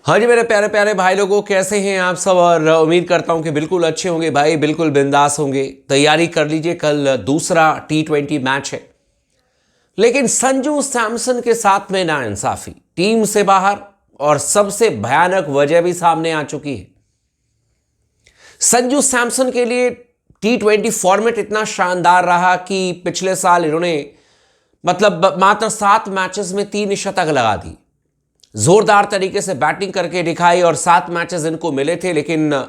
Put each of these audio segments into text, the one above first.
हाँ जी मेरे प्यारे प्यारे भाई लोगों, कैसे हैं आप सब। और उम्मीद करता हूं कि बिल्कुल अच्छे होंगे भाई, बिल्कुल बिंदास होंगे। तैयारी कर लीजिए, कल दूसरा T20 मैच है। लेकिन संजू सैमसन के साथ में नाइंसाफी, टीम से बाहर, और सबसे भयानक वजह भी सामने आ चुकी है। संजू सैमसन के लिए T20 फॉर्मेट इतना शानदार रहा कि पिछले साल इन्होंने मात्र 7 मैचेस में 3 शतक लगा दी। जोरदार तरीके से बैटिंग करके दिखाई और 7 मैचेस इनको मिले थे। लेकिन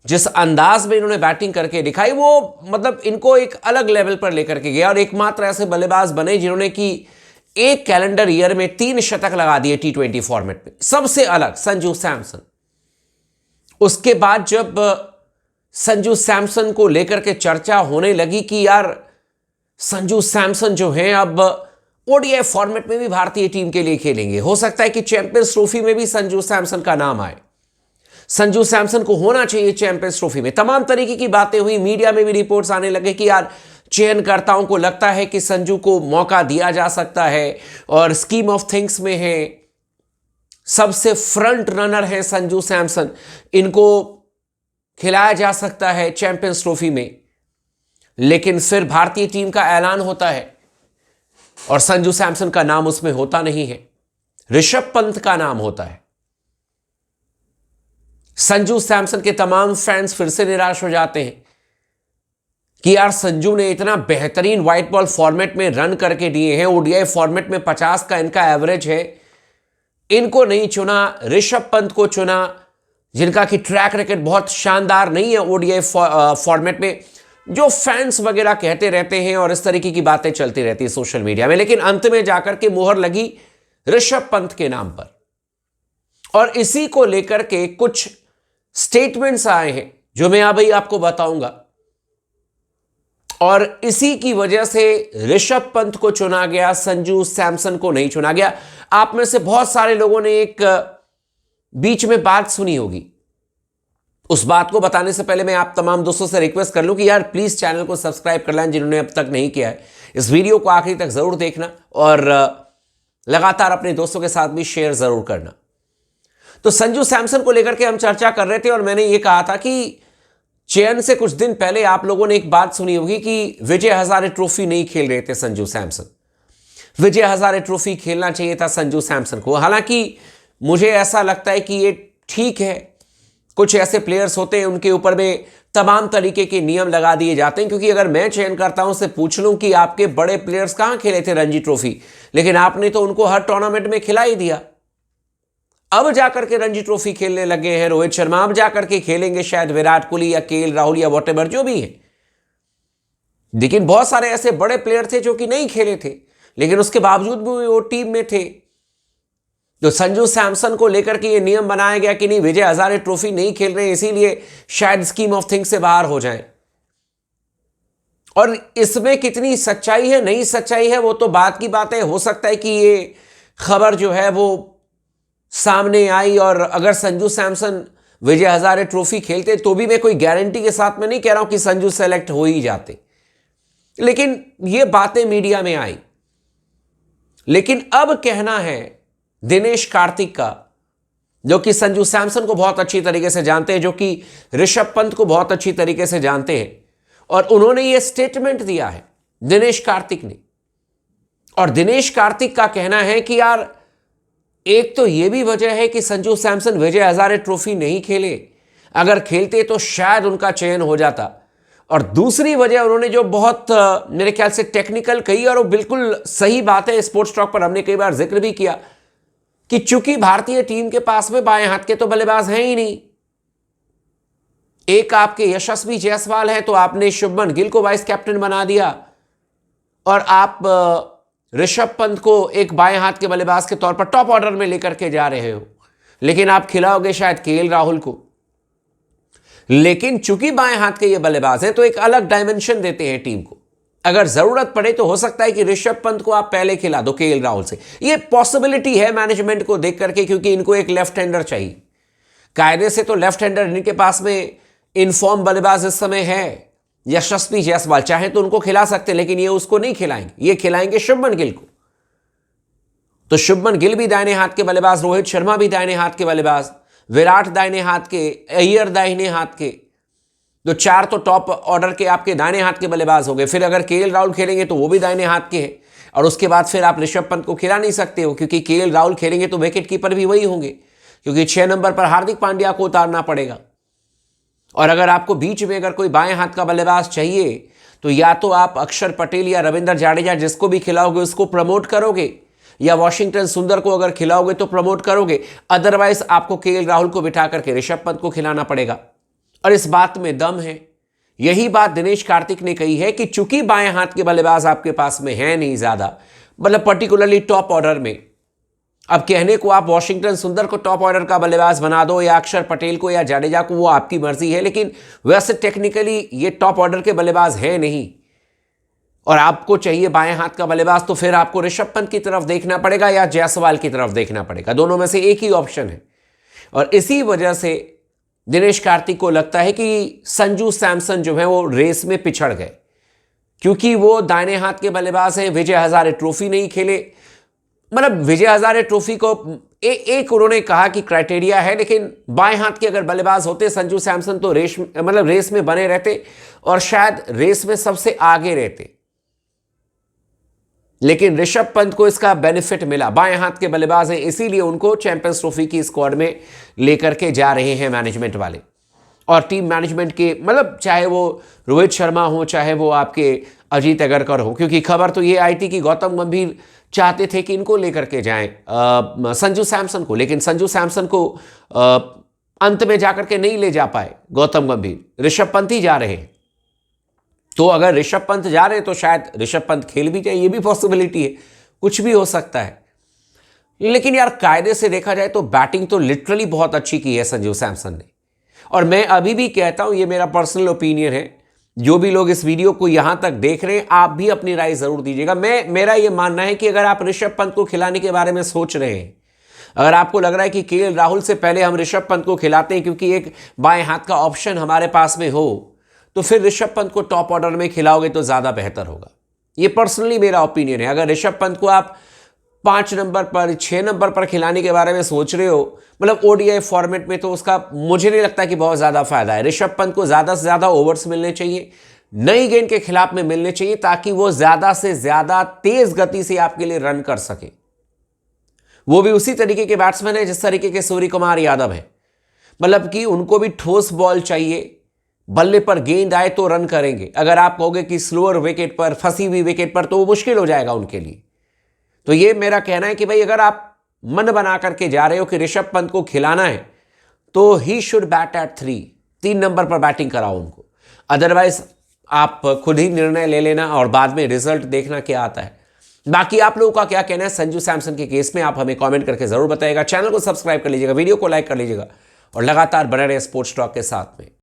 जिस अंदाज में इन्होंने बैटिंग करके दिखाई वो इनको एक अलग लेवल पर लेकर के गया और एकमात्र ऐसे बल्लेबाज बने जिन्होंने कि एक कैलेंडर ईयर में 3 शतक लगा दिए T20 फॉर्मेट में। सबसे अलग संजू सैमसन। उसके बाद जब संजू सैमसन को लेकर के चर्चा होने लगी कि यार संजू सैमसन जो है अब ओडीआई फॉर्मेट में भी भारतीय टीम के लिए खेलेंगे, हो सकता है कि चैंपियंस ट्रॉफी में भी संजू सैमसन का नाम आए, संजू सैमसन को होना चाहिए चैंपियंस ट्रॉफी में। तमाम तरीके की बातें हुई, मीडिया में भी रिपोर्ट्स आने लगे कि यार चयनकर्ताओं को लगता है कि संजू को मौका दिया जा सकता है और स्कीम ऑफ थिंग्स में है, सबसे फ्रंट रनर है संजू सैमसन, इनको खिलाया जा सकता है चैंपियंस ट्रॉफी में। लेकिन फिर भारतीय टीम का ऐलान होता है और संजू सैमसन का नाम उसमें होता नहीं है, ऋषभ पंत का नाम होता है। संजू सैमसन के तमाम फैंस फिर से निराश हो जाते हैं कि यार संजू ने इतना बेहतरीन व्हाइट बॉल फॉर्मेट में रन करके दिए हैं, ओडीआई फॉर्मेट में 50 का इनका एवरेज है, इनको नहीं चुना, ऋषभ पंत को चुना जिनका कि ट्रैक रिकॉर्ड बहुत शानदार नहीं है ओडीआई फॉर्मेट में, जो फैंस वगैरह कहते रहते हैं और इस तरीके की बातें चलती रहती है सोशल मीडिया में। लेकिन अंत में जाकर के मुहर लगी ऋषभ पंत के नाम पर और इसी को लेकर के कुछ स्टेटमेंट्स आए हैं जो मैं अभी आपको बताऊंगा। और इसी की वजह से ऋषभ पंत को चुना गया, संजू सैमसन को नहीं चुना गया। आप में से बहुत सारे लोगों ने एक बीच में बात सुनी होगी। उस बात को बताने से पहले मैं आप तमाम दोस्तों से रिक्वेस्ट कर लूं कि यार प्लीज चैनल को सब्सक्राइब कर लें जिन्होंने अब तक नहीं किया है। इस वीडियो को आखिरी तक जरूर देखना और लगातार अपने दोस्तों के साथ भी शेयर जरूर करना। तो संजू सैमसन को लेकर के हम चर्चा कर रहे थे और मैंने ये कहा था कि चयन से कुछ दिन पहले आप लोगों ने एक बात सुनी होगी कि विजय हजारे ट्रॉफी नहीं खेल रहे थे संजू सैमसन। विजय हजारे ट्रॉफी खेलना चाहिए था संजू सैमसन को। हालांकि मुझे ऐसा लगता है कि ये ठीक है, कुछ ऐसे प्लेयर्स होते हैं उनके ऊपर में तमाम तरीके के नियम लगा दिए जाते हैं। क्योंकि अगर मैं चयनकर्ताओं से पूछ लूं कि आपके बड़े प्लेयर्स कहां खेले थे रणजी ट्रॉफी, लेकिन आपने तो उनको हर टूर्नामेंट में खिला ही दिया। अब जाकर के रणजी ट्रॉफी खेलने लगे हैं रोहित शर्मा, अब जाकर के खेलेंगे शायद विराट कोहली या केएल राहुल या वॉटेवर जो भी है। लेकिन बहुत सारे ऐसे बड़े प्लेयर थे जो कि नहीं खेले थे, लेकिन उसके बावजूद भी वो टीम में थे। तो संजू सैमसन को लेकर के ये नियम बनाया गया कि नहीं, विजय हजारे ट्रॉफी नहीं खेल रहे हैं, इसीलिए शायद स्कीम ऑफ थिंग्स से बाहर हो जाएं। और इसमें कितनी सच्चाई है, नहीं सच्चाई है, वो तो बात की बात है। हो सकता है कि ये खबर जो है वो सामने आई और अगर संजू सैमसन विजय हजारे ट्रॉफी खेलते तो भी मैं कोई गारंटी के साथ में नहीं कह रहा हूं कि संजू सेलेक्ट हो ही जाते, लेकिन ये बातें मीडिया में आई। लेकिन अब कहना है दिनेश कार्तिक का, जो कि संजू सैमसन को बहुत अच्छी तरीके से जानते हैं, जो कि ऋषभ पंत को बहुत अच्छी तरीके से जानते हैं, और उन्होंने यह स्टेटमेंट दिया है दिनेश कार्तिक ने। और दिनेश कार्तिक का कहना है कि यार एक तो यह भी वजह है कि संजू सैमसन विजय हजारे ट्रॉफी नहीं खेले, अगर खेलते तो शायद उनका चयन हो जाता। और दूसरी वजह उन्होंने जो बहुत मेरे ख्याल से टेक्निकल कही, और वो बिल्कुल सही बात है, स्पोर्ट्स टॉक पर हमने कई बार जिक्र भी किया कि चूंकि भारतीय टीम के पास में बाएं हाथ के तो बल्लेबाज हैं ही नहीं। एक आपके यशस्वी जायसवाल है तो आपने शुभमन गिल को वाइस कैप्टन बना दिया और आप ऋषभ पंत को एक बाएं हाथ के बल्लेबाज के तौर पर टॉप ऑर्डर में लेकर के जा रहे हो, लेकिन आप खिलाओगे शायद केएल राहुल को। लेकिन चूंकि बाएं हाथ के ये बल्लेबाज हैं तो एक अलग डायमेंशन देते हैं टीम को। अगर जरूरत पड़े तो हो सकता है कि ऋषभ पंत को आप पहले खिला दो केएल राहुल से। ये पॉसिबिलिटी है मैनेजमेंट को देख करके, क्योंकि इनको एक लेफ्ट हैंडर चाहिए। कायदे से तो लेफ्ट हैंडर इनके पास में इनफॉर्म बल्लेबाज इस समय है यशस्वी जायसवाल, चाहे तो उनको खिला सकते, लेकिन ये उसको नहीं खिलाएंगे, ये खिलाएंगे शुभमन गिल को। तो शुभमन गिल भी दाहिने हाथ के बल्लेबाज, रोहित शर्मा भी दाहिने हाथ के बल्लेबाज, विराट दाहिने हाथ के, अय्यर दाहिने हाथ के। तो 4 तो टॉप ऑर्डर के आपके दाहिने हाथ के बल्लेबाज हो गए। फिर अगर केएल राहुल खेलेंगे तो वो भी दाहिने हाथ के हैं, और उसके बाद फिर आप ऋषभ पंत को खिला नहीं सकते हो, क्योंकि केएल राहुल खेलेंगे तो विकेट कीपर भी वही होंगे, क्योंकि 6 नंबर पर हार्दिक पांड्या को उतारना पड़ेगा। और अगर आपको बीच में अगर कोई बाएं हाथ का बल्लेबाज चाहिए तो या तो आप अक्षर पटेल या रविंद्र जाडेजा, जिसको भी खिलाओगे उसको प्रमोट करोगे, या वॉशिंगटन सुंदर को अगर खिलाओगे तो प्रमोट करोगे। अदरवाइज आपको केएल राहुल को बिठा करके ऋषभ पंत को खिलाना पड़ेगा। और इस बात में दम है, यही बात दिनेश कार्तिक ने कही है कि चूंकि बाएं हाथ के बल्लेबाज आपके पास में है नहीं ज्यादा, मतलब पर्टिकुलरली टॉप ऑर्डर में। अब कहने को आप वॉशिंगटन सुंदर को टॉप ऑर्डर का बल्लेबाज बना दो, या अक्षर पटेल को या जाडेजा को, वो आपकी मर्जी है, लेकिन वैसे टेक्निकली ये टॉप ऑर्डर के बल्लेबाज है नहीं, और आपको चाहिए बाएं हाथ का बल्लेबाज, तो फिर आपको ऋषभ पंत की तरफ देखना पड़ेगा या जायसवाल की तरफ देखना पड़ेगा। दोनों में से एक ही ऑप्शन है। और इसी वजह से दिनेश कार्तिक को लगता है कि संजू सैमसन जो है वो रेस में पिछड़ गए, क्योंकि वो दाहिने हाथ के बल्लेबाज हैं, विजय हजारे ट्रॉफी नहीं खेले। मतलब विजय हजारे ट्रॉफी को एक उन्होंने कहा कि क्राइटेरिया है, लेकिन बाएं हाथ के अगर बल्लेबाज होते संजू सैमसन तो रेस में बने रहते, और शायद रेस में सबसे आगे रहते। लेकिन ऋषभ पंत को इसका बेनिफिट मिला, बाएं हाथ के बल्लेबाज हैं, इसीलिए उनको चैंपियंस ट्रॉफी की स्क्वाड में लेकर के जा रहे हैं मैनेजमेंट वाले। और टीम मैनेजमेंट के, मतलब चाहे वो रोहित शर्मा हो, चाहे वो आपके अजीत अगरकर हो, क्योंकि खबर तो ये आई थी कि गौतम गंभीर चाहते थे कि इनको लेकर के जाएं संजू सैमसन को, लेकिन संजू सैमसन को अंत में जाकर के नहीं ले जा पाए गौतम गंभीर, ऋषभ पंत ही जा रहे हैं। तो अगर ऋषभ पंत जा रहे हैं तो शायद ऋषभ पंत खेल भी जाए, ये भी पॉसिबिलिटी है, कुछ भी हो सकता है। लेकिन यार कायदे से देखा जाए तो बैटिंग तो लिटरली बहुत अच्छी की है संजू सैमसन ने। और मैं अभी भी कहता हूं, ये मेरा पर्सनल ओपिनियन है, जो भी लोग इस वीडियो को यहां तक देख रहे हैं आप भी अपनी राय जरूर दीजिएगा। मेरा ये मानना है कि अगर आप ऋषभ पंत को खिलाने के बारे में सोच रहे हैं, अगर आपको लग रहा है कि केएल राहुल से पहले हम ऋषभ पंत को खिलाते हैं क्योंकि एक बाएं हाथ का ऑप्शन हमारे पास में हो, तो फिर ऋषभ पंत को टॉप ऑर्डर में खिलाओगे तो ज्यादा बेहतर होगा। ये पर्सनली मेरा ओपिनियन है। अगर ऋषभ पंत को आप 5 नंबर पर, 6 नंबर पर खिलाने के बारे में सोच रहे हो, मतलब ओडीआई फॉर्मेट में, तो उसका मुझे नहीं लगता कि बहुत ज्यादा फायदा है। ऋषभ पंत को ज्यादा से ज्यादा ओवर्स मिलने चाहिए, नई गेंद के खिलाफ में मिलने चाहिए, ताकि वो ज्यादा से ज्यादा तेज गति से आपके लिए रन कर सके। वो भी उसी तरीके के बैट्समैन है जिस तरीके के सूर्य कुमार यादव है, मतलब कि उनको भी ठोस बॉल चाहिए, बल्ले पर गेंद आए तो रन करेंगे। अगर आप कहोगे कि स्लोअर विकेट पर, फंसी हुई विकेट पर, तो वो मुश्किल हो जाएगा उनके लिए। तो ये मेरा कहना है कि भाई अगर आप मन बना करके जा रहे हो कि ऋषभ पंत को खिलाना है, तो he should bat at 3 number पर बैटिंग कराओ उनको। अदरवाइज आप खुद ही निर्णय ले लेना और बाद में रिजल्ट देखना क्या आता है। बाकी आप लोगों का क्या कहना है संजू सैमसन के केस में, आप हमें कमेंट करके जरूर बताइएगा। चैनल को सब्सक्राइब कर लीजिएगा, वीडियो को लाइक कर लीजिएगा, और लगातार बने रहे स्पोर्ट्स टॉक के साथ में।